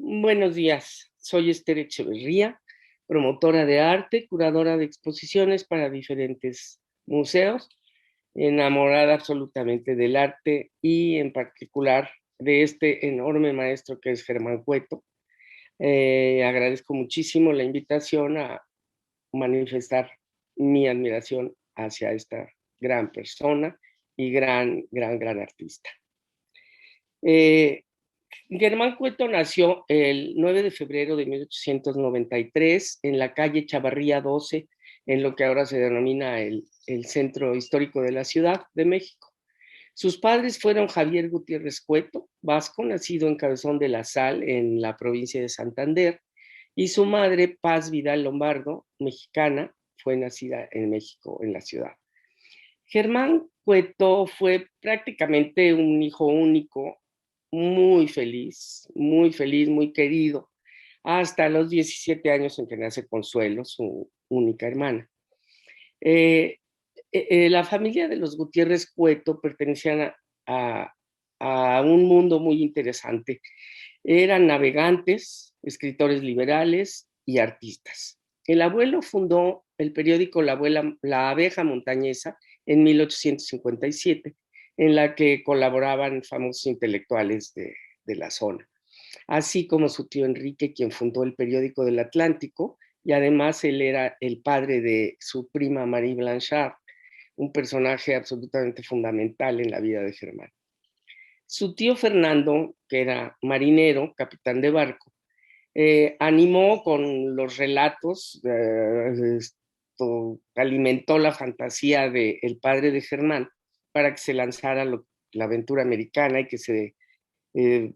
Buenos días, soy Esther Echeverría, promotora de arte, curadora de exposiciones para diferentes museos, enamorada absolutamente del arte y en particular de este enorme maestro que es Germán Cueto. Agradezco muchísimo la invitación a manifestar mi admiración hacia esta gran persona y gran artista. Eh, Germán Cueto nació el 9 de febrero de 1893 en la calle Chavarría 12, en lo que ahora se denomina el centro histórico de la Ciudad de México. Sus padres fueron Javier Gutiérrez Cueto, vasco, nacido en Cabezón de la Sal, en la provincia de Santander, y su madre, Paz Vidal Lombardo, mexicana, fue nacida en México, en la ciudad. Germán Cueto fue prácticamente un hijo único, muy feliz, muy querido, hasta los 17 años en que nace Consuelo, su única hermana. Eh, la familia de los Gutiérrez Cueto pertenecían a, a un mundo muy interesante. Eran navegantes, escritores liberales y artistas. El abuelo fundó el periódico La Abeja Montañesa en 1857, en la que colaboraban famosos intelectuales de la zona, así como su tío Enrique, quien fundó el periódico del Atlántico, y además él era el padre de su prima Marie Blanchard, un personaje absolutamente fundamental en la vida de Germán. Su tío Fernando, que era marinero, capitán de barco, animó con los relatos, alimentó la fantasía del padre de Germán para que se lanzara la aventura americana y que se eh,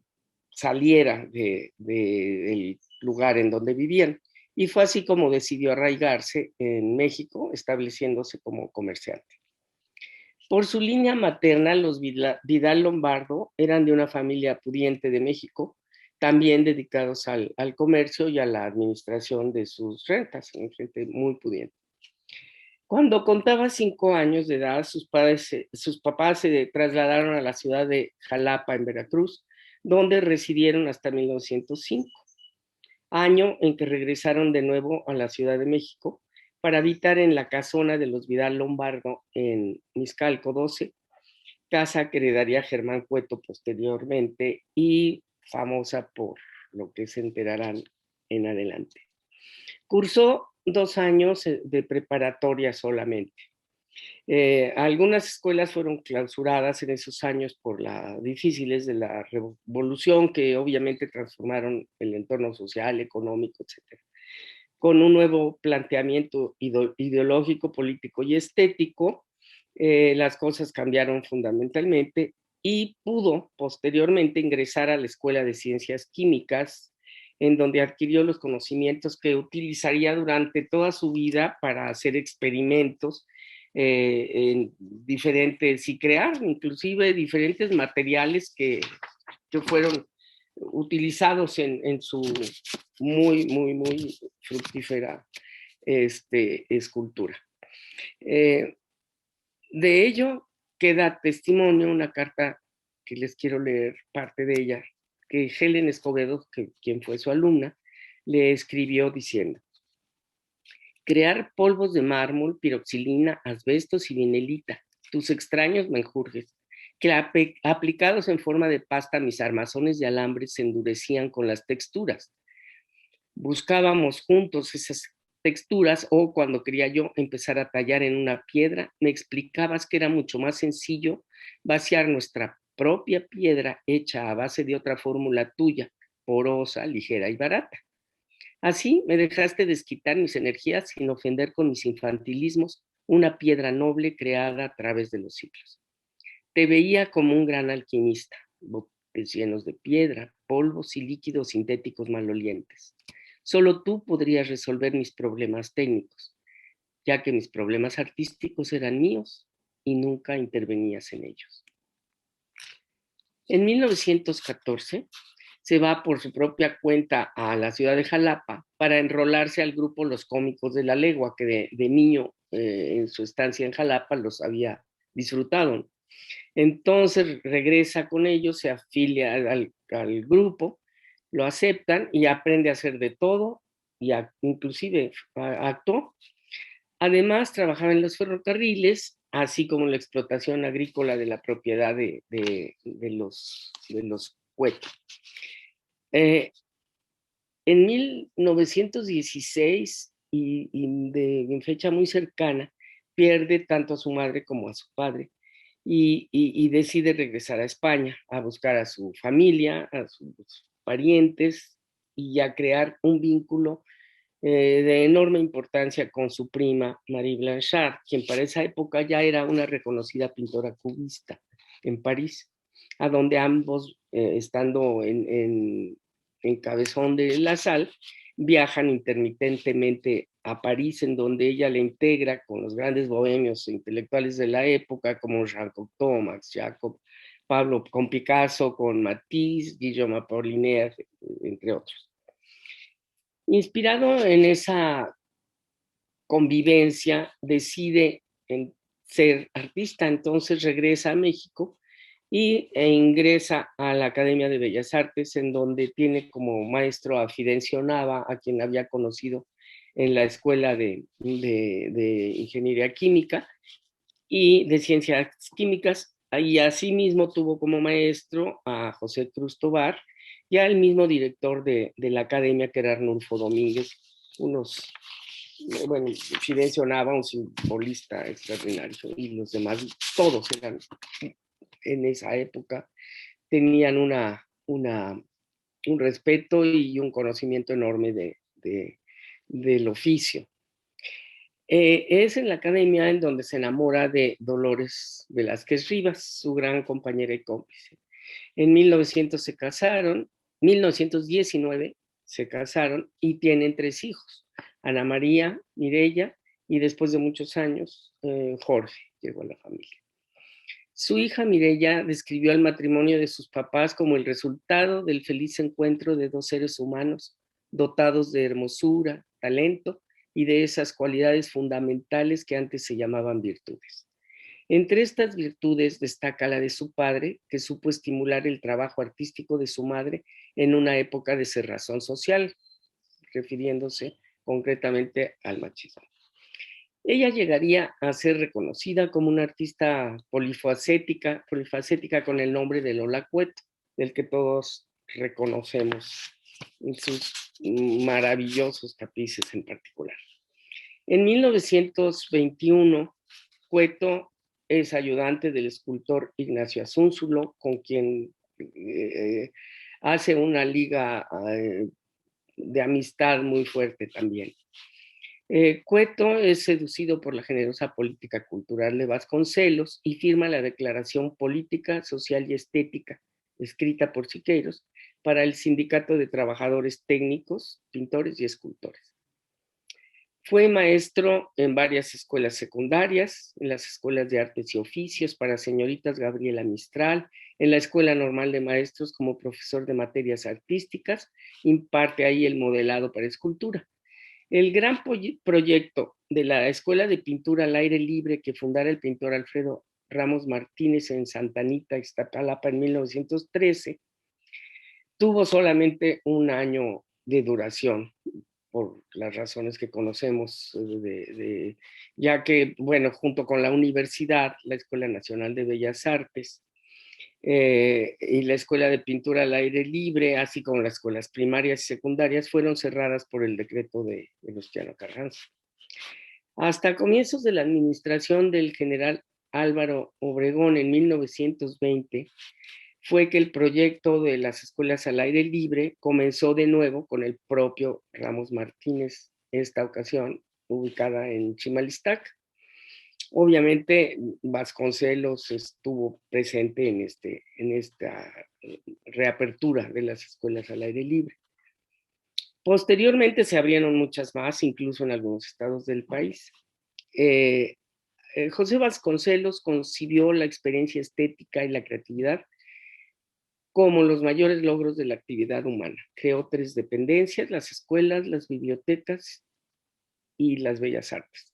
saliera del lugar en donde vivían. Y fue así como decidió arraigarse en México, estableciéndose como comerciante. Por su línea materna, los Vidal Lombardo eran de una familia pudiente de México, también dedicados al comercio y a la administración de sus rentas, gente muy pudiente. Cuando contaba 5 años de edad, sus papás se trasladaron a la ciudad de Jalapa, en Veracruz, donde residieron hasta 1905, año en que regresaron de nuevo a la Ciudad de México para habitar en la casona de los Vidal Lombardo en Miscalco 12, casa que heredaría Germán Cueto posteriormente y famosa por lo que se enterarán en adelante. Cursó 2 años de preparatoria solamente. Algunas escuelas fueron clausuradas en esos años por las difíciles de la revolución que obviamente transformaron el entorno social, económico, etcétera, con un nuevo planteamiento ideológico, político y estético. Las cosas cambiaron fundamentalmente y pudo posteriormente ingresar a la Escuela de Ciencias Químicas, en donde adquirió los conocimientos que utilizaría durante toda su vida para hacer experimentos en diferentes y crear inclusive diferentes materiales que fueron utilizados en su muy fructífera escultura. Eh, de ello queda testimonio una carta que les quiero leer parte de ella, que Helen Escobedo, quien fue su alumna, le escribió diciendo: crear polvos de mármol, piroxilina, asbestos y vinelita, tus extraños menjurjes, que aplicados en forma de pasta mis armazones de alambre se endurecían con las texturas. Buscábamos juntos esas texturas o cuando quería yo empezar a tallar en una piedra, me explicabas que era mucho más sencillo vaciar nuestra propia piedra hecha a base de otra fórmula tuya, porosa, ligera y barata. Así me dejaste desquitar mis energías sin ofender con mis infantilismos una piedra noble creada a través de los siglos. Te veía como un gran alquimista, botes llenos de piedra, polvos y líquidos sintéticos malolientes. Solo tú podrías resolver mis problemas técnicos, ya que mis problemas artísticos eran míos y nunca intervenías en ellos. En 1914 se va por su propia cuenta a la ciudad de Jalapa para enrolarse al grupo Los Cómicos de la Legua, que de niño en su estancia en Jalapa los había disfrutado. Entonces regresa con ellos, se afilia al grupo lo aceptan y aprende a hacer de todo, y inclusive actuó. Además, trabajaba en los ferrocarriles, así como en la explotación agrícola de la propiedad de los Cueto. En 1916, en fecha muy cercana, pierde tanto a su madre como a su padre y decide regresar a España a buscar a su familia, a sus parientes y a crear un vínculo de enorme importancia con su prima Marie Blanchard, quien para esa época ya era una reconocida pintora cubista en París, a donde ambos, estando en Cabezón de la Sal, viajan intermitentemente a París, en donde ella le integra con los grandes bohemios e intelectuales de la época, como Jean Cocteau, Max Jacob, Pablo, con Picasso, con Matisse, Guillaume Apollinaire, entre otros. Inspirado en esa convivencia, decide ser artista, entonces regresa a México e ingresa a la Academia de Bellas Artes, en donde tiene como maestro a Fidencio Nava, a quien había conocido en la Escuela de Ingeniería Química y de Ciencias Químicas, y asimismo tuvo como maestro a José Cruz Tobar y al mismo director de la academia, que era Arnulfo Domínguez, bueno, Fidencio Nava, un simbolista extraordinario, y los demás, todos eran, en esa época, tenían un respeto y un conocimiento enorme del oficio. Es en la academia en donde se enamora de Dolores Velázquez Rivas, su gran compañera y cómplice. En 1919 se casaron y tienen 3 hijos, Ana María, Mireya y después de muchos años, Jorge llegó a la familia. Su hija Mireya describió el matrimonio de sus papás como el resultado del feliz encuentro de 2 seres humanos dotados de hermosura, talento y de esas cualidades fundamentales que antes se llamaban virtudes. Entre estas virtudes destaca la de su padre, que supo estimular el trabajo artístico de su madre en una época de cerrazón social, refiriéndose concretamente al machismo. Ella llegaría a ser reconocida como una artista polifacética con el nombre de Lola Cueto, del que todos reconocemos en sus maravillosos tapices en particular. En 1921, Cueto es ayudante del escultor Ignacio Asúnzulo, con quien hace una liga de amistad muy fuerte también. Cueto es seducido por la generosa política cultural de Vasconcelos y firma la Declaración Política, Social y Estética, escrita por Siqueiros, para el Sindicato de Trabajadores Técnicos, Pintores y Escultores. Fue maestro en varias escuelas secundarias, en las escuelas de artes y oficios para señoritas Gabriela Mistral, en la Escuela Normal de Maestros como profesor de materias artísticas, imparte ahí el modelado para escultura. El gran proyecto de la Escuela de Pintura al Aire Libre que fundara el pintor Alfredo Ramos Martínez en Santa Anita, Iztapalapa, en 1913, tuvo solamente un año de duración, por las razones que conocemos, ya que, bueno, junto con la universidad, la Escuela Nacional de Bellas Artes y la Escuela de Pintura al Aire Libre, así como las escuelas primarias y secundarias, fueron cerradas por el decreto de Venustiano Carranza. Hasta comienzos de la administración del general Álvaro Obregón en 1920, fue que el proyecto de las escuelas al aire libre comenzó de nuevo con el propio Ramos Martínez, esta ocasión ubicada en Chimalistac. Obviamente Vasconcelos estuvo presente en esta reapertura de las escuelas al aire libre. Posteriormente se abrieron muchas más, incluso en algunos estados del país. José Vasconcelos concibió la experiencia estética y la creatividad como los mayores logros de la actividad humana. Creó 3 dependencias: las escuelas, las bibliotecas y las bellas artes.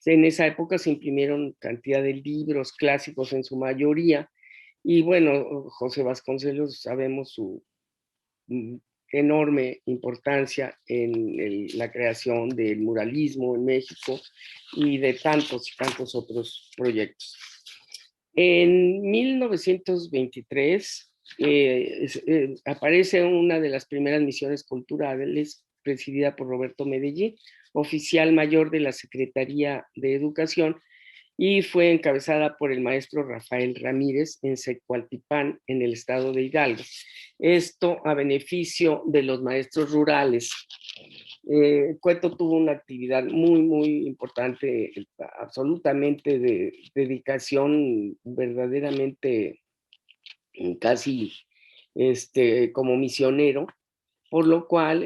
En esa época se imprimieron cantidad de libros clásicos en su mayoría, y bueno, José Vasconcelos, sabemos su enorme importancia en la creación del muralismo en México y de tantos y tantos otros proyectos. En 1923 aparece una de las primeras misiones culturales presidida por Roberto Medellín, oficial mayor de la Secretaría de Educación, y fue encabezada por el maestro Rafael Ramírez en Cecualtipán, en el estado de Hidalgo. Esto a beneficio de los maestros rurales. Cueto tuvo una actividad muy, muy importante, absolutamente de dedicación verdaderamente casi como misionero, por lo cual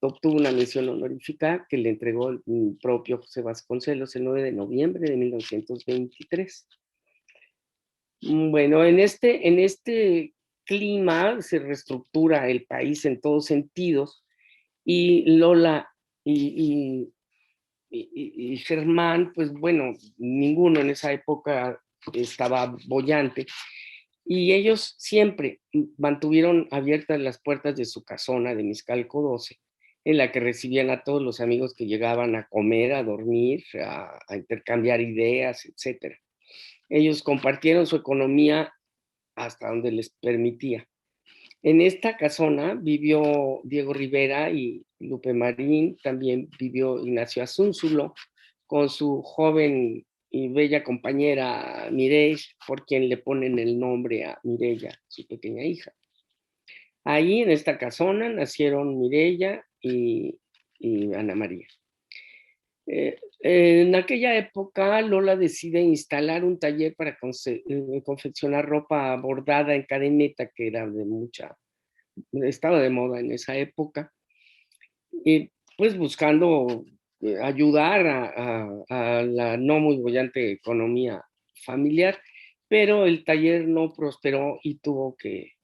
obtuvo una mención honorífica que le entregó el propio José Vasconcelos el 9 de noviembre de 1923. Bueno, en este clima se reestructura el país en todos sentidos y Lola y Germán, pues bueno, ninguno en esa época estaba boyante, y ellos siempre mantuvieron abiertas las puertas de su casona de Miscalco 12, en la que recibían a todos los amigos que llegaban a comer, a dormir, a intercambiar ideas, etc. Ellos compartieron su economía hasta donde les permitía. En esta casona vivió Diego Rivera y Lupe Marín, también vivió Ignacio Asúnzulo con su joven y bella compañera Mireille, por quien le ponen el nombre a Mireya, su pequeña hija. Ahí en esta casona nacieron Mireya y Ana María. En aquella época Lola decide instalar un taller para confeccionar ropa bordada en cadeneta, que era estaba de moda en esa época, y pues buscando ayudar a la no muy bollante economía familiar, pero el taller no prosperó y tuvo que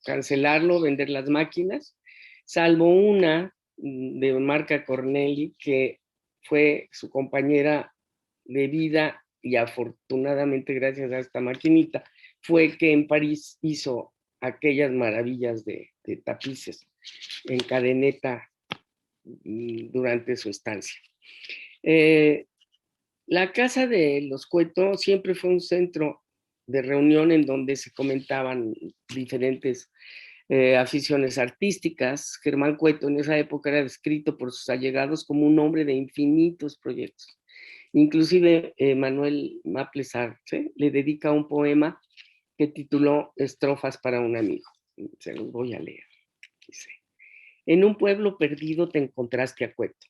cancelarlo, vender las máquinas, salvo una de marca Cornelli, que fue su compañera de vida, y afortunadamente gracias a esta maquinita fue que en París hizo aquellas maravillas de tapices en cadeneta durante su estancia. La casa de los Cueto siempre fue un centro de reunión en donde se comentaban diferentes aficiones artísticas. Germán Cueto en esa época era descrito por sus allegados como un hombre de infinitos proyectos. Inclusive Manuel Maples Arce le dedica un poema que tituló Estrofas para un amigo. Se los voy a leer. Dice: en un pueblo perdido te encontraste a Cueto.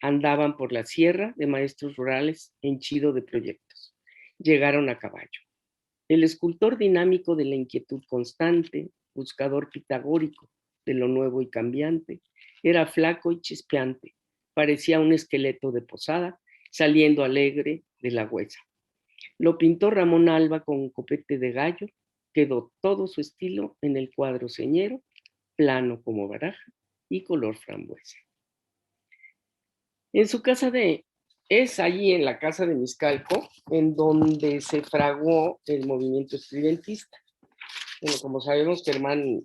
Andaban por la sierra de maestros rurales henchido de proyectos. Llegaron a caballo. El escultor dinámico de la inquietud constante, buscador pitagórico de lo nuevo y cambiante, era flaco y chispeante, parecía un esqueleto de posada, saliendo alegre de la huesa. Lo pintó Ramón Alba con copete de gallo, quedó todo su estilo en el cuadro señero, plano como baraja y color frambuesa. En su casa es allí en la casa de Miscalco, en donde se fraguó el movimiento estridentista. Bueno, como sabemos, Germán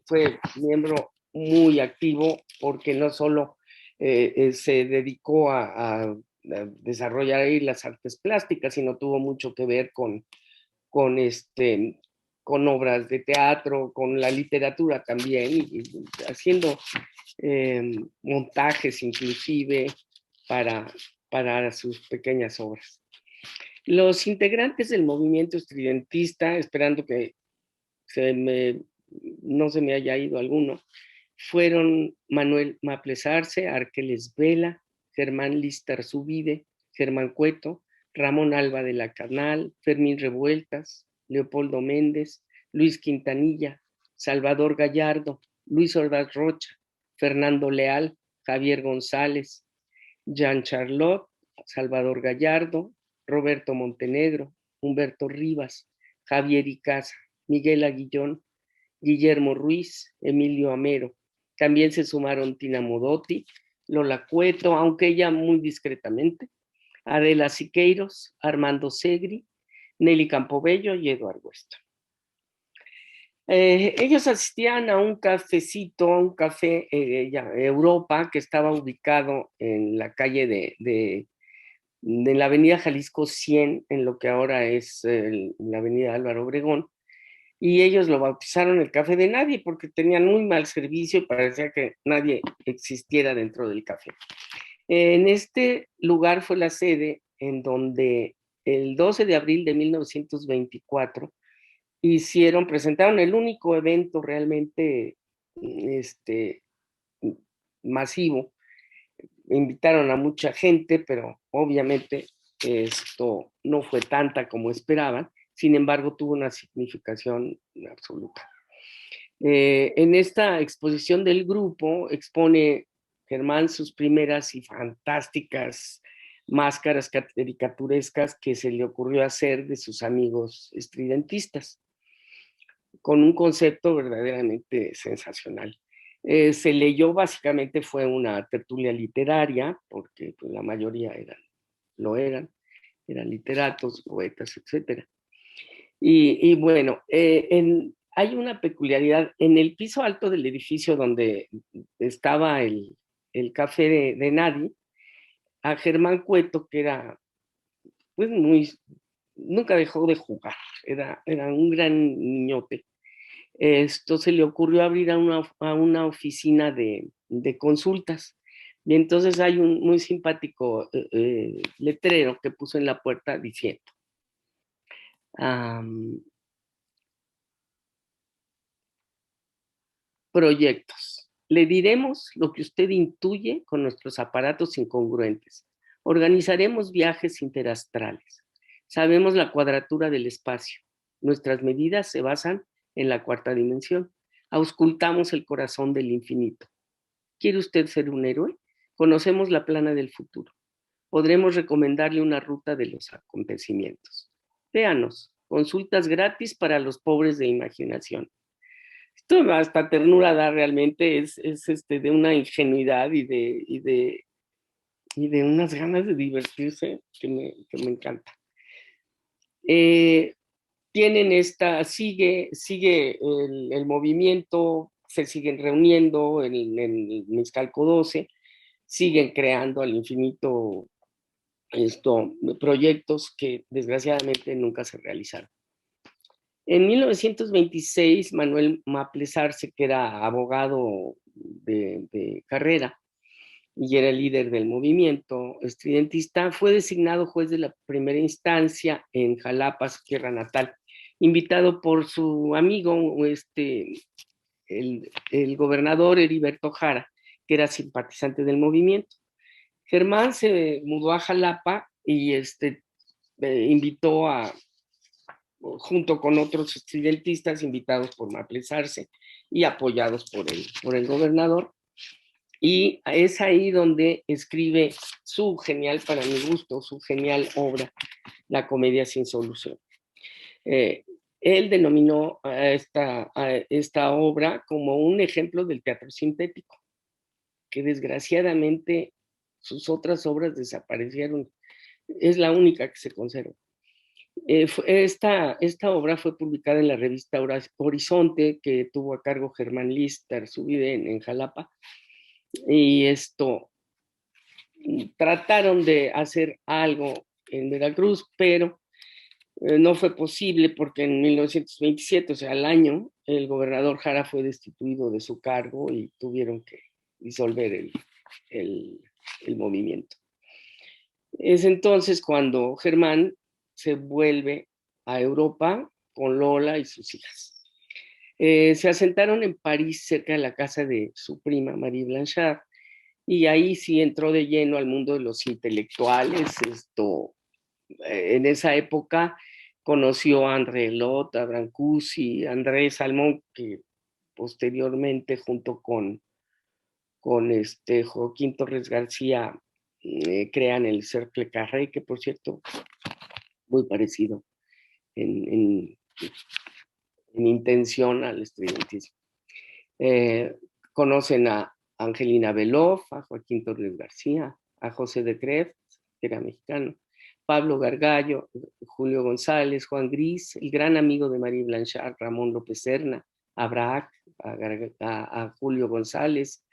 fue miembro muy activo, porque no solo se dedicó a desarrollar ahí las artes plásticas, sino tuvo mucho que ver con, con obras de teatro, con la literatura también, y haciendo montajes inclusive para, para sus pequeñas obras. Los integrantes del movimiento estridentista, esperando que no se me haya ido alguno, fueron Manuel Maples Arce, Arqueles Vela, Germán Listarzubide, Germán Cueto, Ramón Alba de la Canal, Fermín Revueltas, Leopoldo Méndez, Luis Quintanilla, Salvador Gallardo, Luis Ordaz Rocha, Fernando Leal, Javier González, Jean Charlotte, Salvador Gallardo, Roberto Montenegro, Humberto Rivas, Javier Icaza, Miguel Aguillón, Guillermo Ruiz, Emilio Amero. También se sumaron Tina Modotti, Lola Cueto, aunque ella muy discretamente, Adela Siqueiros, Armando Segri, Nelly Campobello y Eduardo Weston. Ellos asistían a un cafecito, a un café Europa, que estaba ubicado en la calle de la avenida Jalisco 100, en lo que ahora es la avenida Álvaro Obregón, y ellos lo bautizaron el Café de Nadie porque tenían muy mal servicio y parecía que nadie existiera dentro del café. En este lugar fue la sede en donde el 12 de abril de 1924 presentaron el único evento realmente este, masivo. Invitaron a mucha gente, pero obviamente esto no fue tanta como esperaban. Sin embargo, tuvo una significación absoluta. En esta exposición del grupo expone Germán sus primeras y fantásticas máscaras caricaturescas que se le ocurrió hacer de sus amigos estridentistas, con un concepto verdaderamente sensacional. Se leyó, básicamente fue una tertulia literaria, porque pues, la mayoría eran literatos, poetas, etcétera. Y bueno, hay una peculiaridad. En el piso alto del edificio donde estaba el café de Nadie, a Germán Cueto, que era pues nunca dejó de jugar, era un gran niñote. Esto se le ocurrió abrir a una oficina de consultas. Y entonces hay un muy simpático letrero que puso en la puerta diciendo, um, proyectos. Le diremos lo que usted intuye con nuestros aparatos incongruentes. Organizaremos viajes interastrales. Sabemos la cuadratura del espacio. Nuestras medidas se basan en la cuarta dimensión. Auscultamos el corazón del infinito. ¿Quiere usted ser un héroe? Conocemos la plana del futuro. Podremos recomendarle una ruta de los acontecimientos. Véanos, consultas gratis para los pobres de imaginación. Esto hasta ternura da realmente, es de una ingenuidad y de unas ganas de divertirse que me encanta. Eh, Tienen sigue el movimiento, se siguen reuniendo en el Mixcalco 12, siguen creando al infinito proyectos que desgraciadamente nunca se realizaron. En 1926, Manuel Maples Arce, que era abogado de carrera y era el líder del movimiento estridentista, fue designado juez de la primera instancia en Jalapa, su tierra natal, invitado por su amigo, el gobernador Heriberto Jara, que era simpatizante del movimiento. Germán se mudó a Jalapa y invitó junto con otros estudiantistas invitados por Maples Arce y apoyados por el gobernador. Y es ahí donde escribe su genial, para mi gusto, su genial obra, La comedia sin solución. Él denominó a esta obra como un ejemplo del teatro sintético, que desgraciadamente sus otras obras desaparecieron. Es la única que se conserva. Esta obra fue publicada en la revista Horizonte, que tuvo a cargo Germán Lister, su vida en Jalapa, y trataron de hacer algo en Veracruz, pero no fue posible porque en 1927, o sea, al año, el gobernador Jara fue destituido de su cargo y tuvieron que disolver el, el movimiento. Es entonces cuando Germán se vuelve a Europa con Lola y sus hijas. Se asentaron en París, cerca de la casa de su prima, Marie Blanchard, y ahí sí entró de lleno al mundo de los intelectuales. En esa época conoció a André Lot, a Brancusi, a André Salmón, que posteriormente junto con Joaquín Torres García crean el Cercle Carré, que por cierto, muy parecido en, en, en intención al estudiantismo. Conocen a Angelina Beloff, a Joaquín Torres García, a José de Creft, que era mexicano, Pablo Gargallo, Julio González, Juan Gris, el gran amigo de María Blanchard, Ramón López Serna, a Braque, a Julio González,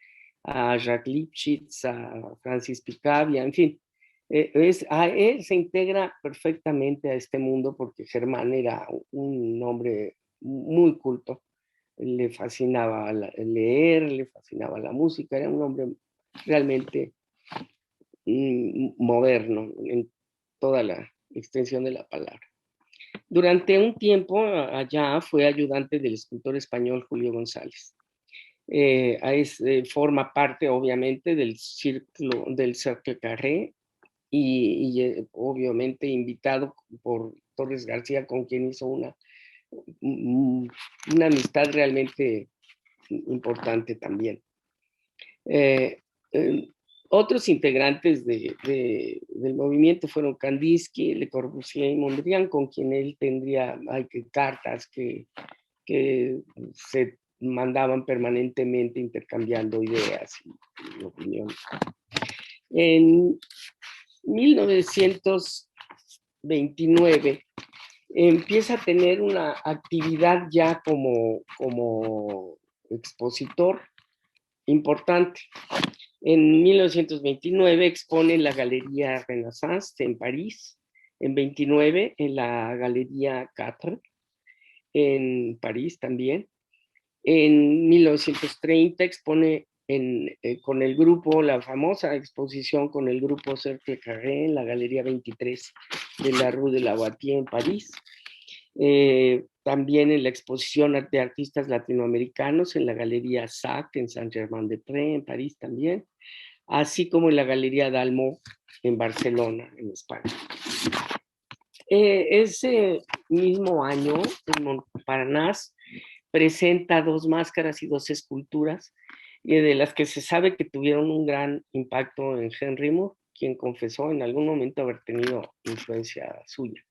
a Jacques Lipchitz, a Francis Picabia, en fin. Él se integra perfectamente a este mundo porque Germán era un hombre muy culto, le fascinaba leer, le fascinaba la música, era un hombre realmente moderno en toda la extensión de la palabra. Durante un tiempo allá fue ayudante del escultor español Julio González. Forma parte obviamente del Cercle Carré y obviamente invitado por Torres García, con quien hizo una amistad realmente importante también. Eh, eh, Otros integrantes del movimiento fueron Kandinsky, Le Corbusier y Mondrian, con quien él tendría cartas que se mandaban permanentemente intercambiando ideas y opiniones. En 1929 empieza a tener una actividad ya como expositor importante. En 1929 expone en la Galería Renaissance en París, en 29 en la Galería 4 en París también. En 1930 expone con el grupo, la famosa exposición con el grupo Cercle Carré en la Galería 23 de la Rue de la Boitie en París. También en la exposición de artistas latinoamericanos en la Galería SAC en Saint-Germain-des-Prés en París también, así como en la Galería Dalmau en Barcelona, en España. Ese mismo año, en Montparnasse, presenta 2 máscaras y 2 esculturas, de las que se sabe que tuvieron un gran impacto en Henry Moore, quien confesó en algún momento haber tenido influencia suya.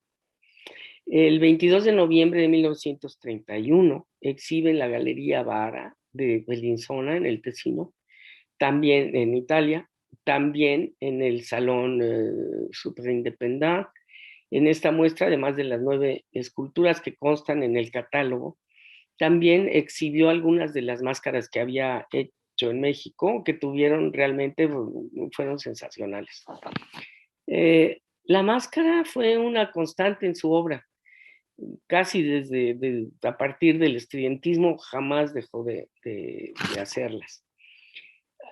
El 22 de noviembre de 1931 exhibe en la Galería Vara de Bellinzona, en el Tesino, también en Italia, también en el Salón Superindependent. En esta muestra, además de las 9 esculturas que constan en el catálogo, también exhibió algunas de las máscaras que había hecho en México, que fueron sensacionales. La máscara fue una constante en su obra, casi a partir del estudiantismo jamás dejó de hacerlas.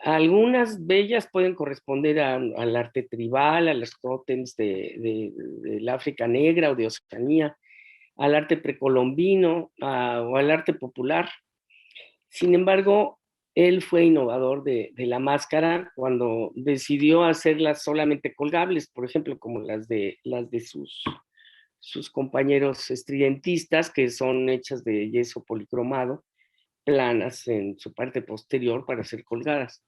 Algunas bellas pueden corresponder al arte tribal, a los tótems del África Negra o de Oceanía, al arte precolombino o al arte popular. Sin embargo, él fue innovador de la máscara cuando decidió hacerlas solamente colgables, por ejemplo, como las de sus compañeros estridentistas, que son hechas de yeso policromado, planas en su parte posterior para ser colgadas.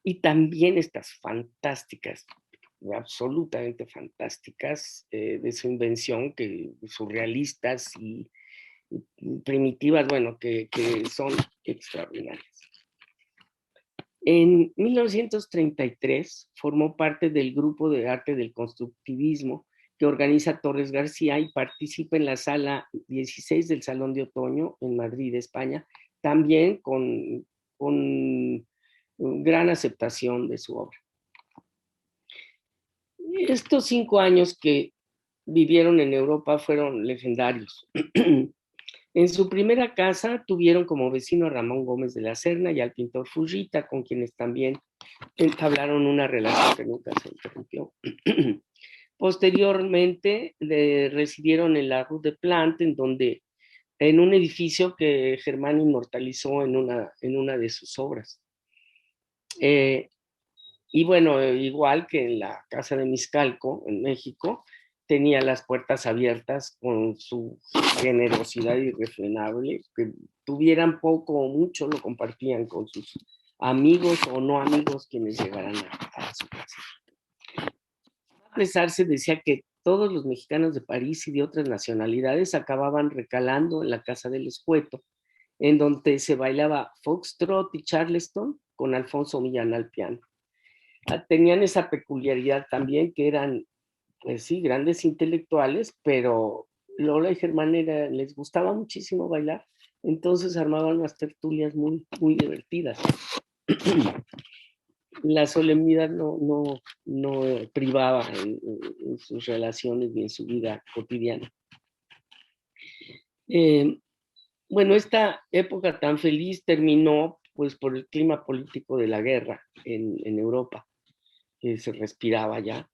Y también estas fantásticas, absolutamente fantásticas, de su invención, que surrealistas y primitivas, bueno, que son extraordinarias. En 1933 formó parte del grupo de arte del constructivismo que organiza Torres García y participa en la sala 16 del Salón de Otoño en Madrid, España, también con gran aceptación de su obra. Estos 5 años que vivieron en Europa fueron legendarios. En su primera casa tuvieron como vecino a Ramón Gómez de la Serna y al pintor Fujita, con quienes también entablaron una relación que nunca se interrumpió. Posteriormente residieron en la Rue de Plante, en un edificio que Germán inmortalizó en una de sus obras. Y bueno, igual que en la casa de Miscalco, en México, tenía las puertas abiertas con su generosidad irrefrenable, que tuvieran poco o mucho lo compartían con sus amigos o no amigos quienes llegaran a su casa. A pesar, se decía que todos los mexicanos de París y de otras nacionalidades acababan recalando en la casa del Escueto, en donde se bailaba foxtrot y charleston con Alfonso Millán al piano. Tenían esa peculiaridad también que eran, pues sí, grandes intelectuales, pero Lola y Germán les gustaba muchísimo bailar Entonces armaban unas tertulias muy, muy divertidas. La solemnidad no privaba en sus relaciones ni en su vida cotidiana. Bueno, esta época tan feliz terminó pues por el clima político de la guerra en Europa, que se respiraba ya,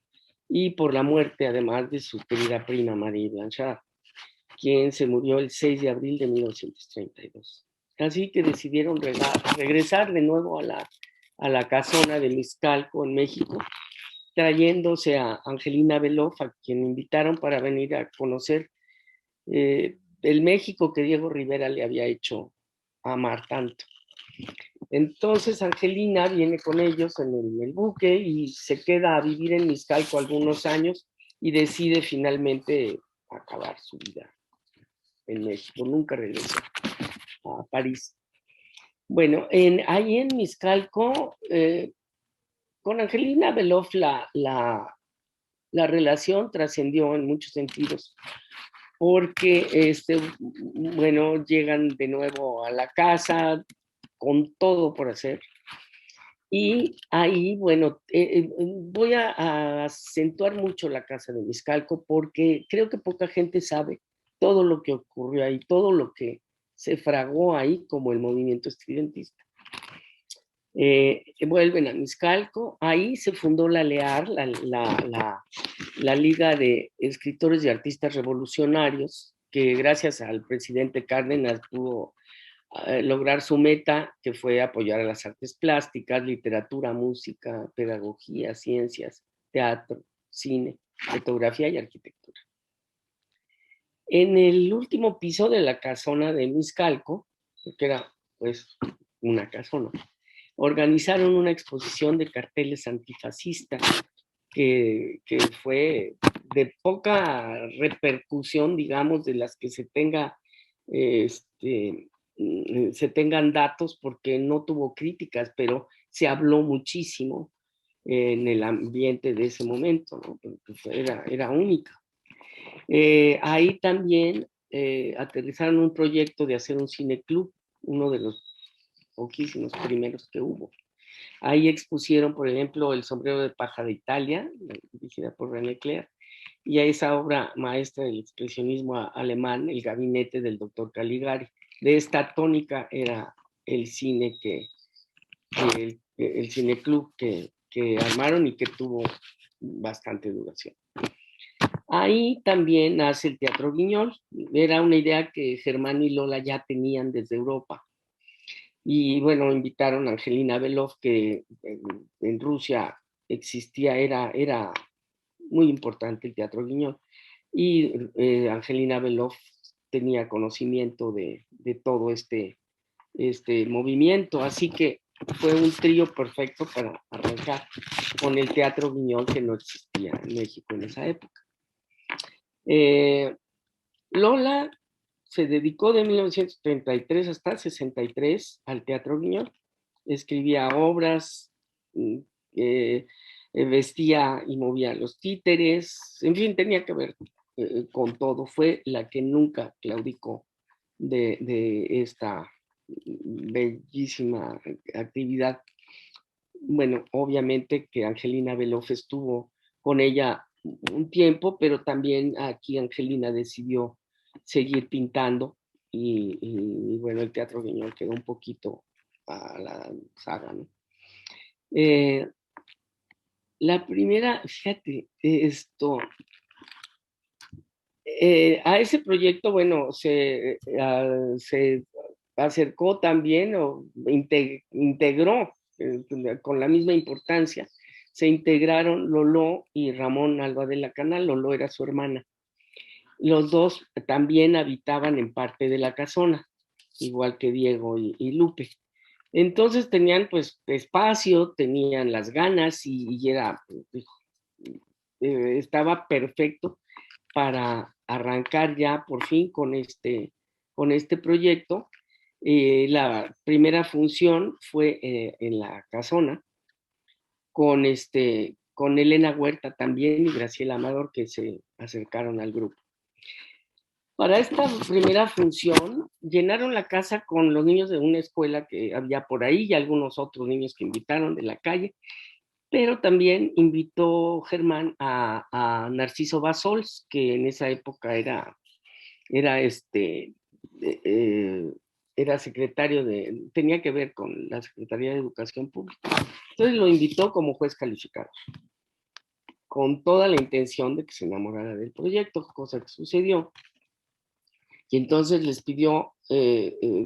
y por la muerte además de su querida prima Marie Blanchard, quien se murió el 6 de abril de 1932. Así que decidieron regresar de nuevo a la casona de Miscalco en México, trayéndose a Angelina Beloff, a quien invitaron para venir a conocer el México que Diego Rivera le había hecho amar tanto. Entonces Angelina viene con ellos en el buque y se queda a vivir en Miscalco algunos años y decide finalmente acabar su vida en México. Nunca regresó a París. Bueno, ahí en Miscalco, con Angelina Beloff la relación trascendió en muchos sentidos, porque bueno, llegan de nuevo a la casa con todo por hacer. Y ahí, bueno, voy a acentuar mucho la casa de Miscalco porque creo que poca gente sabe todo lo que ocurrió ahí, todo lo que se fragó ahí como el movimiento estudiantista. Vuelven a Miscalco, ahí se fundó la LEAR, la Liga de Escritores y Artistas Revolucionarios, que gracias al presidente Cárdenas pudo lograr su meta, que fue apoyar a las artes plásticas, literatura, música, pedagogía, ciencias, teatro, cine, fotografía y arquitectura. En el último piso de la casona de Miscalco, que era pues una casona, organizaron una exposición de carteles antifascistas que fue de poca repercusión, digamos, de las que se tengan datos, porque no tuvo críticas, pero se habló muchísimo en el ambiente de ese momento, ¿no? Era única. Ahí también aterrizaron un proyecto de hacer un cineclub, uno de los poquísimos primeros que hubo. Ahí expusieron, por ejemplo, El sombrero de paja de Italia, dirigida por René Clair, y a esa obra maestra del expresionismo alemán, El gabinete del doctor Caligari. De esta tónica era el cine el cineclub que armaron y que tuvo bastante duración. Ahí también nace el Teatro Guiñol. Era una idea que Germán y Lola ya tenían desde Europa. Y bueno, invitaron a Angelina Beloff, que en Rusia existía, era muy importante el Teatro Guiñol. Y Angelina Beloff tenía conocimiento de todo este movimiento, así que fue un trío perfecto para arrancar con el Teatro Guiñol, que no existía en México en esa época. Lola se dedicó de 1933 hasta 63 al Teatro Guiñol. Escribía obras, eh, vestía y movía los títeres, en fin, tenía que ver con todo. Fue la que nunca claudicó de esta bellísima actividad. Bueno, obviamente que Angelina Beloff estuvo con ella un tiempo, pero también aquí Angelina decidió seguir pintando y bueno, el Teatro Guiñol quedó un poquito a la saga, ¿no? Eh, la primera, fíjate, a ese proyecto, bueno, se acercó también o integró con la misma importancia, se integraron Loló y Ramón Alba de la Canal. Loló era su hermana. Los dos también habitaban en parte de la casona, igual que Diego y Lupe. Entonces tenían pues espacio, tenían las ganas y era, estaba perfecto para arrancar ya por fin con este proyecto. La primera función fue en la casona con Elena Huerta también y Graciela Amador, que se acercaron al grupo. Para esta primera función, llenaron la casa con los niños de una escuela que había por ahí y algunos otros niños que invitaron de la calle, pero también invitó Germán a Narciso Basols, que en esa época era eh, era secretario tenía que ver con la Secretaría de Educación Pública. Entonces lo invitó como juez calificado, con toda la intención de que se enamorara del proyecto, cosa que sucedió. Y entonces les pidió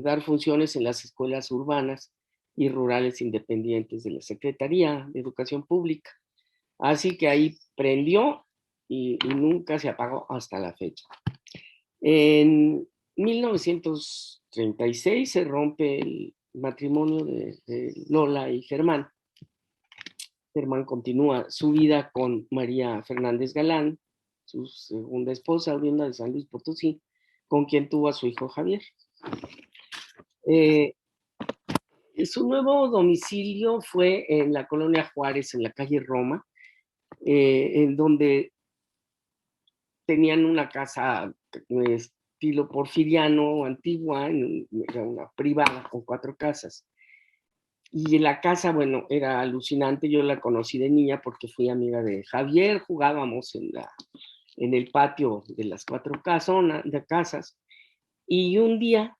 dar funciones en las escuelas urbanas y rurales independientes de la Secretaría de Educación Pública. Así que ahí prendió y nunca se apagó hasta la fecha. En 1936 se rompe el matrimonio de Lola y Germán. Germán continúa su vida con María Fernández Galán, su segunda esposa, oriunda de San Luis Potosí, con quien tuvo a su hijo Javier. Eh, Su nuevo domicilio fue en la colonia Juárez, en la calle Roma, en donde tenían una casa estilo porfiriano antigua, era una privada con 4 casas. Y la casa, bueno, era alucinante. Yo la conocí de niña porque fui amiga de Javier, jugábamos en el patio de las 4 casas. Y un día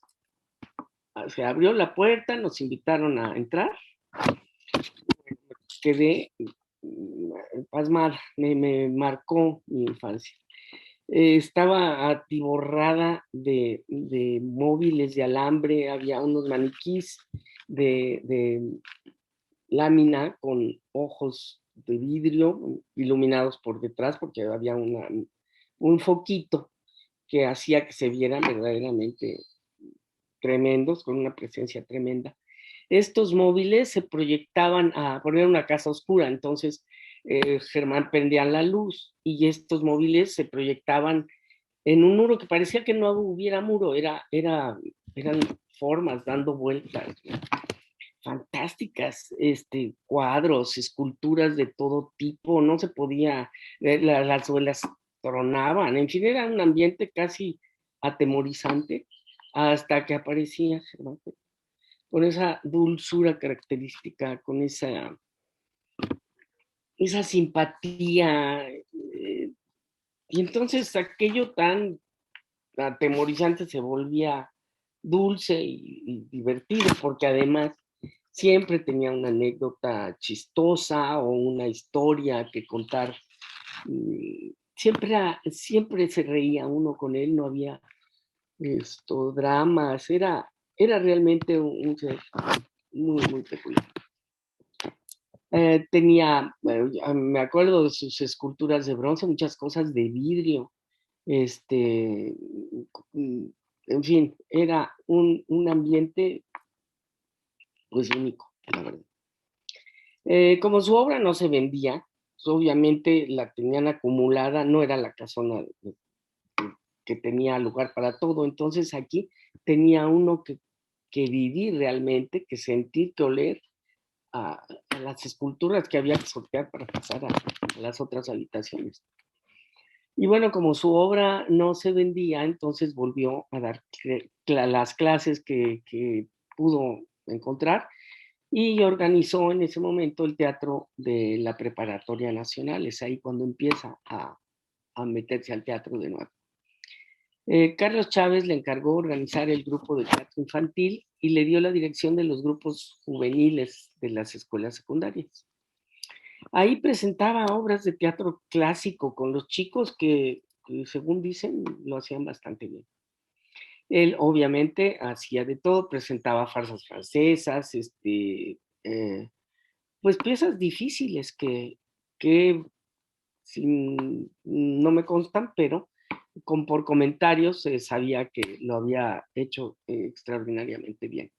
se abrió la puerta, nos invitaron a entrar. Quedé pasmada, me marcó mi infancia. Estaba atiborrada de móviles de alambre, había unos maniquís de lámina con ojos de vidrio iluminados por detrás porque había un foquito que hacía que se vieran verdaderamente tremendos, con una presencia tremenda. Estos móviles se proyectaban a poner una casa oscura, entonces Germán prendía la luz y estos móviles se proyectaban en un muro que parecía que no hubiera muro, eran formas dando vueltas, ¿no? Fantásticas, cuadros, esculturas de todo tipo, no se podía, las suelas tronaban, en fin, era un ambiente casi atemorizante hasta que aparecía Germán, con esa dulzura característica, con esa simpatía, y entonces aquello tan atemorizante se volvía dulce y divertido, porque además siempre tenía una anécdota chistosa o una historia que contar. Siempre se reía uno con él, no había dramas, era realmente un ser muy, muy peculiar. Me acuerdo de sus esculturas de bronce, muchas cosas de vidrio, este, en fin, era un ambiente pues único, la verdad. Como su obra no se vendía, pues, obviamente la tenían acumulada, no era la casona que tenía lugar para todo, entonces aquí tenía uno que vivir realmente, que sentir, que oler a las esculturas que había que sortear para pasar a las otras habitaciones. Y bueno, como su obra no se vendía, entonces volvió a dar las clases que pudo encontrar y organizó en ese momento el teatro de la Preparatoria Nacional. Es ahí cuando empieza a meterse al teatro de nuevo. Carlos Chávez le encargó organizar el grupo de teatro infantil y le dio la dirección de los grupos juveniles de las escuelas secundarias. Ahí presentaba obras de teatro clásico con los chicos que según dicen, lo hacían bastante bien. Él obviamente hacía de todo, presentaba farsas francesas, pues piezas difíciles que no me constan, pero por comentarios sabía que lo había hecho extraordinariamente bien.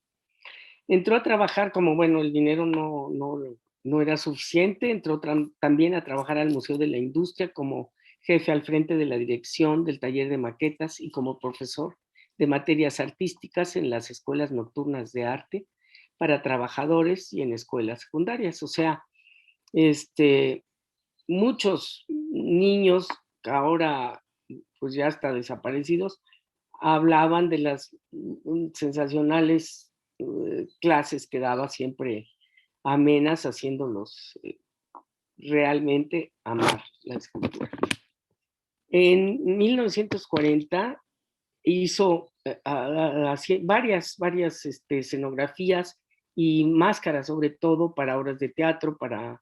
Entró a trabajar como, bueno, el dinero no era suficiente, entró también a trabajar al Museo de la Industria como jefe al frente de la dirección del taller de maquetas y como profesor de materias artísticas en las escuelas nocturnas de arte para trabajadores y en escuelas secundarias. O sea, muchos niños que ahora pues ya están desaparecidos, hablaban de las sensacionales clases que daba, siempre amenas, haciéndolos realmente amar la escultura. En 1940 hizo varias escenografías y máscaras, sobre todo para obras de teatro, para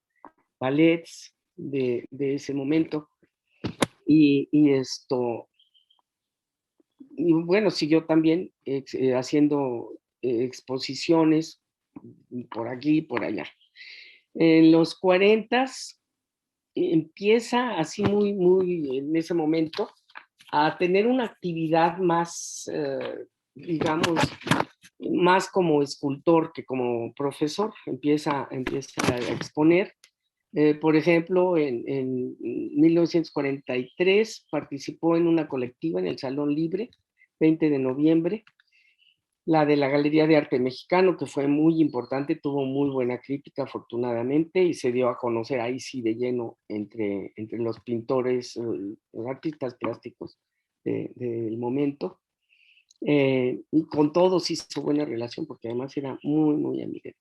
ballets de ese momento. Y bueno, siguió también haciendo exposiciones por aquí y por allá. En los 40 empieza así muy en ese momento a tener una actividad más, digamos, más como escultor que como profesor. Empieza a exponer. Por ejemplo, en 1943 participó en una colectiva en el Salón Libre, 20 de noviembre, la de la Galería de Arte Mexicano, que fue muy importante, tuvo muy buena crítica afortunadamente y se dio a conocer ahí sí de lleno entre los pintores, los artistas plásticos del momento. Y con todos hizo buena relación porque además era muy amigo.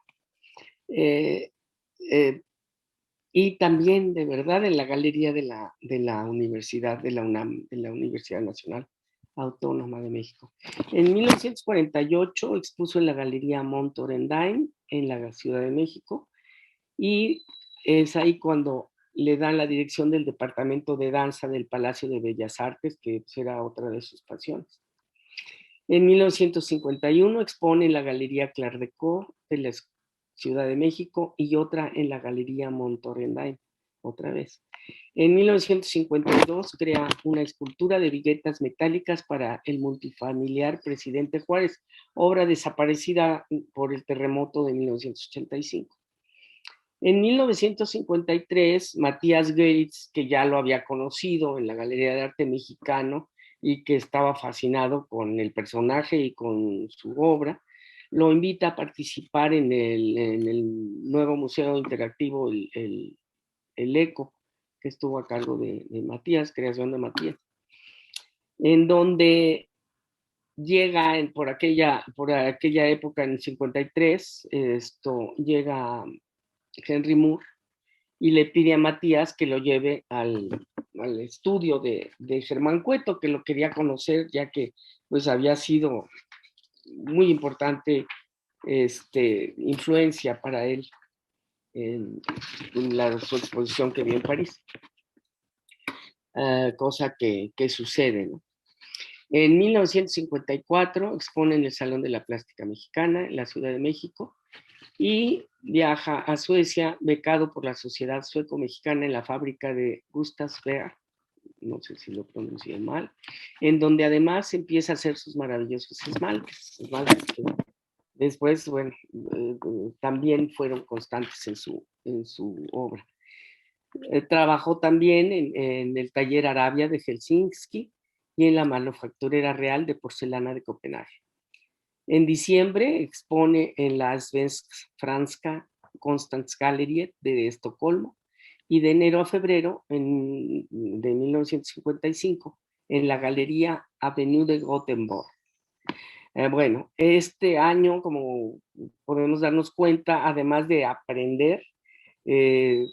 Y también, de verdad, en la galería de la Universidad de la UNAM, de la Universidad Nacional Autónoma de México. En 1948 expuso en la Galería Montorendine, en la Ciudad de México, y es ahí cuando le dan la dirección del Departamento de Danza del Palacio de Bellas Artes, que será otra de sus pasiones. En 1951 expone en la Galería Clark Decor de la Ciudad de México y otra en la Galería Montorendine, otra vez. En 1952 crea una escultura de viguetas metálicas para el multifamiliar Presidente Juárez, obra desaparecida por el terremoto de 1985. En 1953, Matías Goeritz, que ya lo había conocido en la Galería de Arte Mexicano y que estaba fascinado con el personaje y con su obra, lo invita a participar en el nuevo museo interactivo, el ECO, que estuvo a cargo de Matías, creación de Matías, en donde llega por aquella época, en el 53, llega Henry Moore y le pide a Matías que lo lleve al estudio de Germán Cueto, que lo quería conocer, ya que pues había sido muy importante influencia para él en su exposición que vio en París. Cosa que sucede, ¿no? En 1954 expone en el Salón de la Plástica Mexicana, en la Ciudad de México, y viaja a Suecia, becado por la Sociedad Sueco-Mexicana en la fábrica de Gustav Behr, no sé si lo pronuncié mal, en donde además empieza a hacer sus maravillosos esmaltes que después, bueno, también fueron constantes en su obra. Trabajó también en el taller Arabia de Helsinki y en la manufacturera real de porcelana de Copenhague. En diciembre expone en la Svensk-Franska Konstgalleriet de Estocolmo y de enero a febrero de 1955 en la Galería Avenue de Gothenburg. Bueno, este año, como podemos darnos cuenta, además de aprender,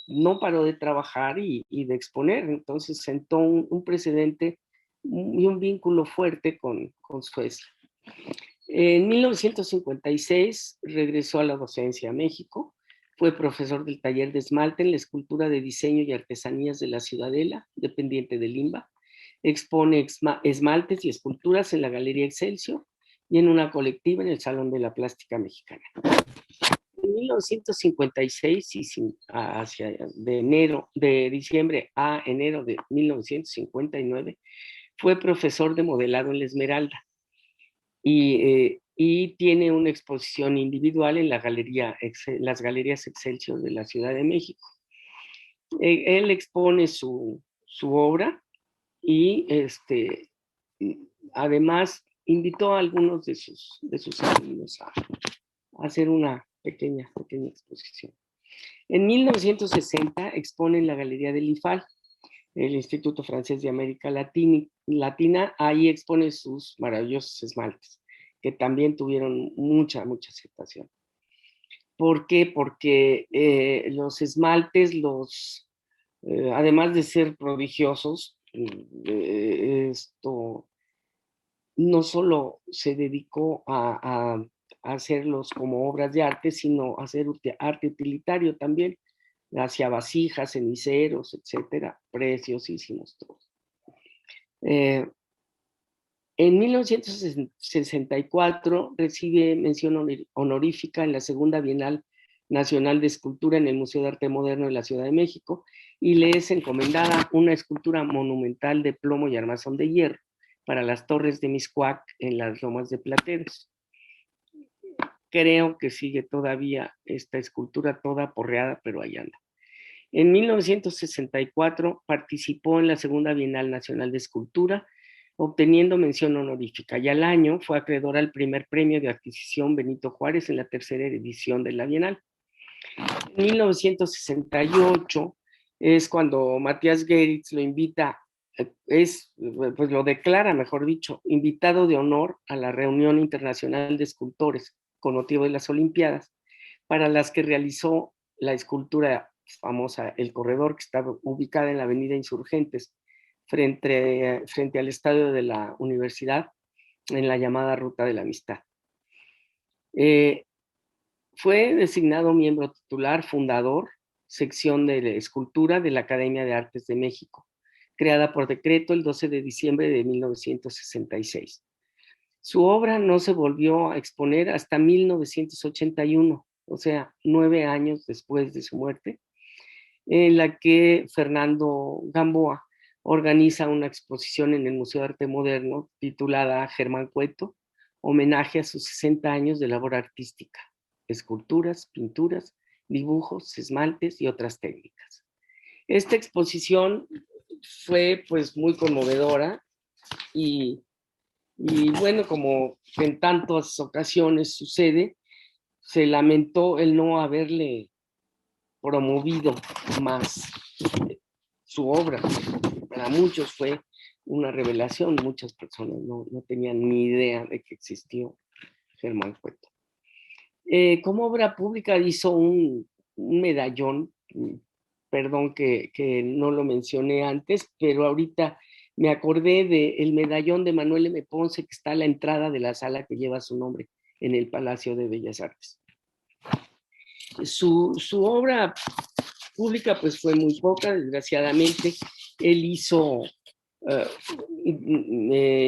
no paró de trabajar y de exponer. Entonces sentó un precedente y un vínculo fuerte con Suecia. En 1956 regresó a la docencia a México, fue profesor del taller de esmalte en la Escultura de Diseño y Artesanías de la Ciudadela, dependiente del IMBA. Expone esmaltes y esculturas en la Galería Excelsior y en una colectiva en el Salón de la Plástica Mexicana. En 1956 y de diciembre a enero de 1959 fue profesor de modelado en la Esmeralda y tiene una exposición individual en las Galerías Excelsior de la Ciudad de México. Él expone su obra y además invitó a algunos de sus alumnos a hacer una pequeña exposición. En 1960 expone en la Galería del IFAL el Instituto Francés de América Latina, ahí expone sus maravillosos esmaltes, que también tuvieron mucha aceptación. ¿Por qué? Porque los esmaltes, además de ser prodigiosos, esto no solo se dedicó a hacerlos como obras de arte, sino a hacer arte utilitario también, hacia vasijas, ceniceros, etcétera, preciosísimos todos. En 1964 recibe mención honorífica en la Segunda Bienal Nacional de Escultura en el Museo de Arte Moderno de la Ciudad de México y le es encomendada una escultura monumental de plomo y armazón de hierro para las torres de Mixcoac en las Lomas de Plateros. Creo que sigue todavía esta escultura toda porreada, pero ahí anda. En 1964 participó en la Segunda Bienal Nacional de Escultura, obteniendo mención honorífica, y al año fue acreedora al primer premio de adquisición Benito Juárez en la tercera edición de la Bienal. En 1968 es cuando Matías Geritz lo invita, pues lo declara, mejor dicho, invitado de honor a la Reunión Internacional de Escultores con motivo de las Olimpiadas, para las que realizó la escultura famosa El Corredor, que estaba ubicada en la avenida Insurgentes, frente al estadio de la universidad, en la llamada Ruta de la Amistad. Fue designado miembro titular, fundador, sección de escultura de la Academia de Artes de México, creada por decreto el 12 de diciembre de 1966. Su obra no se volvió a exponer hasta 1981, o sea, 9 años después de su muerte, en la que Fernando Gamboa organiza una exposición en el Museo de Arte Moderno titulada Germán Cueto, homenaje a sus 60 años de labor artística, esculturas, pinturas, dibujos, esmaltes y otras técnicas. Esta exposición fue pues muy conmovedora y bueno, como en tantas ocasiones sucede, se lamentó el no haberle promovido más su obra. Para muchos fue una revelación, muchas personas no tenían ni idea de que existió Germán Cueto. Como obra pública hizo un medallón, perdón que no lo mencioné antes, pero ahorita me acordé del medallón de Manuel M. Ponce que está a la entrada de la sala que lleva su nombre en el Palacio de Bellas Artes. Su obra pública pues fue muy poca, desgraciadamente. Él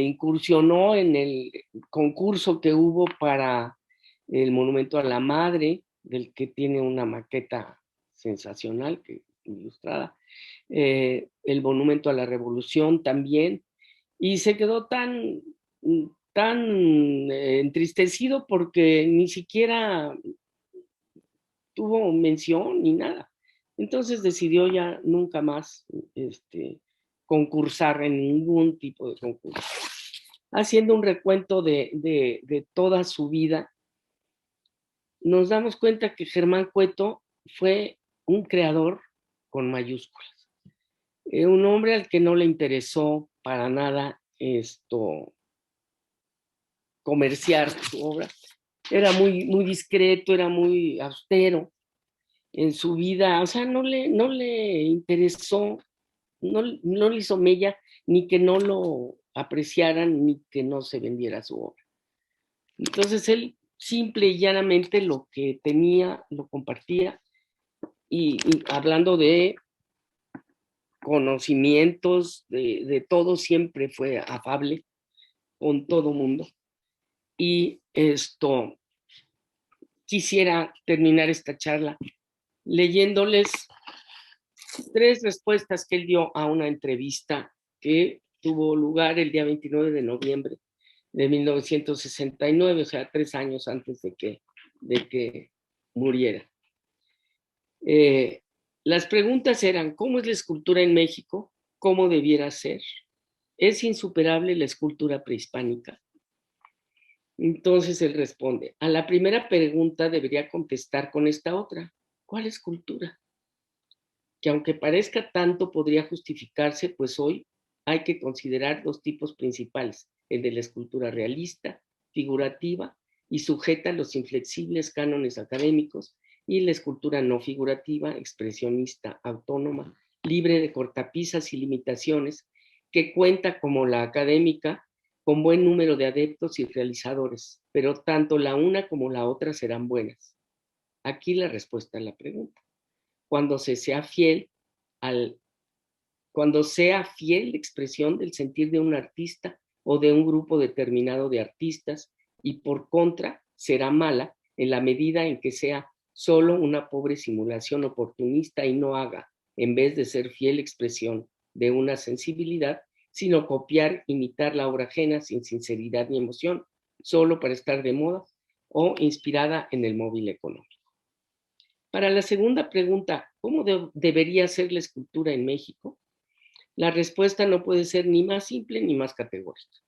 incursionó en el concurso que hubo para el Monumento a la Madre, del que tiene una maqueta sensacional, ilustrada, el Monumento a la Revolución también, y se quedó tan entristecido porque ni siquiera tuvo mención ni nada. Entonces decidió ya nunca más concursar en ningún tipo de concurso. Haciendo un recuento de toda su vida, nos damos cuenta que Germán Cueto fue un creador con mayúsculas. Un hombre al que no le interesó para nada comerciar su obra. Era muy discreto, era muy austero en su vida, o sea, no le interesó, no le hizo mella ni que no lo apreciaran ni que no se vendiera su obra. Entonces él simple y llanamente lo que tenía lo compartía y hablando de conocimientos, de todo, siempre fue afable con todo mundo. Y quisiera terminar esta charla leyéndoles 3 respuestas que él dio a una entrevista que tuvo lugar el día 29 de noviembre de 1969, o sea, 3 años antes de que muriera. Las preguntas eran: ¿cómo es la escultura en México? ¿Cómo debiera ser? ¿Es insuperable la escultura prehispánica? Entonces él responde: a la primera pregunta debería contestar con esta otra: ¿cuál escultura? que aunque parezca tanto podría justificarse, pues hoy hay que considerar dos tipos principales, el de la escultura realista, figurativa y sujeta a los inflexibles cánones académicos, y la escultura no figurativa, expresionista, autónoma, libre de cortapisas y limitaciones, que cuenta como la académica con buen número de adeptos y realizadores, pero tanto la una como la otra serán buenas. Aquí la respuesta a la pregunta. Cuando se sea fiel al, cuando sea fiel la expresión del sentir de un artista o de un grupo determinado de artistas, y por contra será mala en la medida en que sea solo una pobre simulación oportunista y no haga, en vez de ser fiel expresión de una sensibilidad, sino copiar, imitar la obra ajena sin sinceridad ni emoción, solo para estar de moda o inspirada en el móvil económico. Para la segunda pregunta, ¿cómo debería ser la escultura en México? La respuesta no puede ser ni más simple ni más categórica.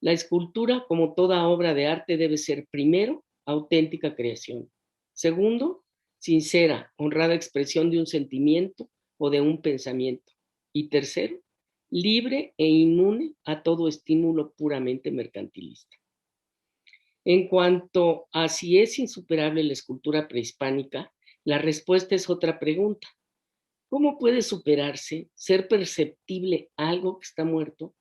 La escultura, como toda obra de arte, debe ser, primero, auténtica creación. Segundo, sincera, honrada expresión de un sentimiento o de un pensamiento. Y tercero, libre e inmune a todo estímulo puramente mercantilista. En cuanto a si es insuperable la escultura prehispánica, la respuesta es otra pregunta. ¿Cómo puede superarse, ser perceptible algo que está muerto?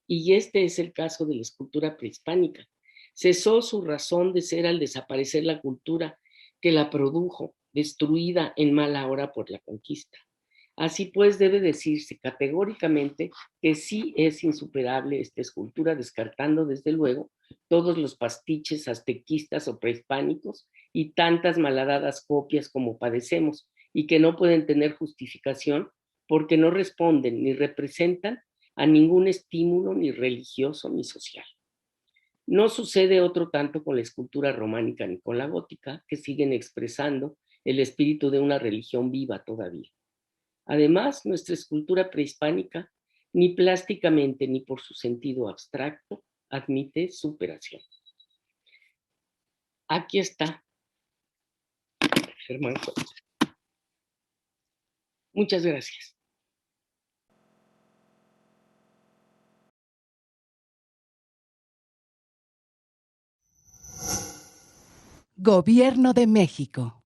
Y este es el caso de la escultura prehispánica. Cesó su razón de ser al desaparecer la cultura que la produjo, destruida en mala hora por la conquista. Así pues, debe decirse categóricamente que sí es insuperable esta escultura, descartando desde luego todos los pastiches aztequistas o prehispánicos y tantas malhadadas copias como padecemos, y que no pueden tener justificación porque no responden ni representan a ningún estímulo ni religioso ni social. No sucede otro tanto con la escultura románica ni con la gótica, que siguen expresando el espíritu de una religión viva todavía. Además, nuestra escultura prehispánica, ni plásticamente ni por su sentido abstracto, admite superación. Aquí está Germán Cuellar. Muchas gracias. Gobierno de México.